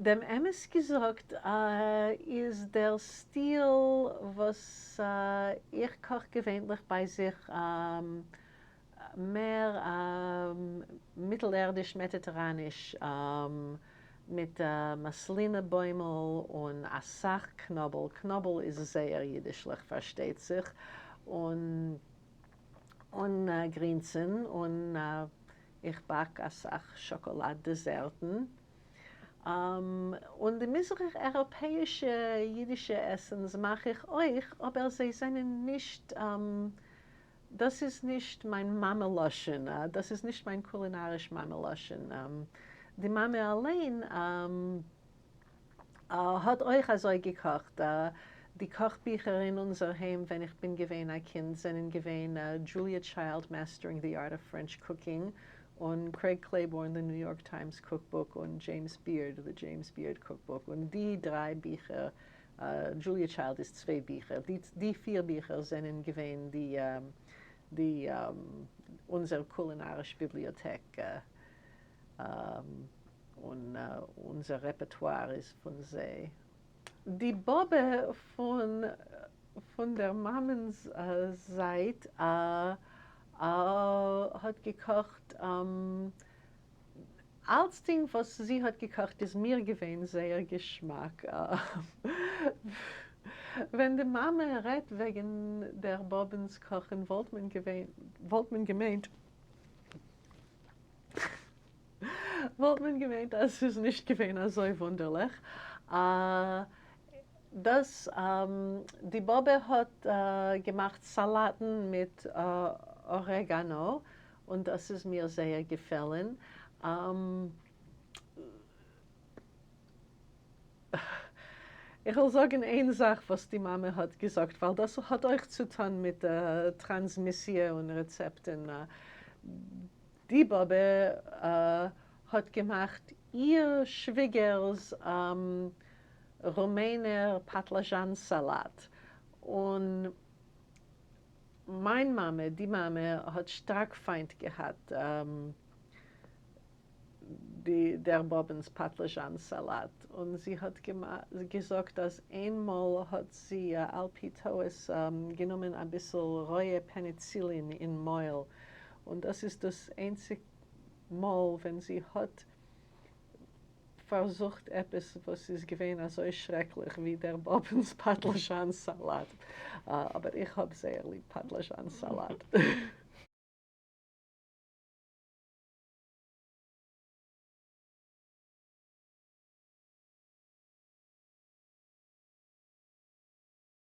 dem Emes gesagt, ist der Stil, was ich koche gewöhnlich bei sich, mehr mittelirdisch-mediterranisch, mit Maslinebäumel und Asach-Knobbel. Knobbel ist sehr jiddischlich, versteht sich. Und Grinzen und ich backe Asach Schokoladedesserten. Und die mitteleuropäische jüdische Essens mache ich euch, aber sie sind nicht, das ist nicht mein Mama-Loschen, das ist nicht mein kulinarisch Mama-Loschen. Die Mama allein hat euch also gekocht. Die Kochbücher in unser Heim, wenn ich bin gewesen ein Kind, sind gewesen Julia Child, Mastering the Art of French Cooking, und Craig Claiborne, The New York Times Cookbook, und James Beard, The James Beard Cookbook. Und die drei Bücher, Julia Child ist zwei Bücher, die vier Bücher sind gewesen die unsere kulinarische Bibliothek und unser Repertoire ist von sie. Die Bobbe von der Mammens Seite hat gekocht. Als Ding, was sie hat gekocht, ist mir gewesen sehr Geschmack. Wenn die Mama redet wegen der Bobbens kochen, wollte man gemeint, das ist nicht gewesen so wunderlich. Die Bobbe hat gemacht Salaten mit Oregano und das ist mir sehr gefallen. Ich will sagen eine Sache, was die Mama hat gesagt, weil das hat euch zu tun mit Transmission und Rezepten. Die Bobbe hat gemacht ihr Schwieger's Rumäner Patlajan-Salat. Und meine Mama, die Mama, hat stark Feind gehabt, der Bobbens Patlajan-Salat. Und sie hat gesagt, dass einmal hat sie Alpitoes genommen, ein bisschen rohe Penicillin in Mehl. Und das ist das einzige Mal, wenn sie hat versucht etwas, was ist gewesen so schrecklich wie der Bobbens Patlajan-Salat. Aber ich habe sehr lieb Patlajan-Salat.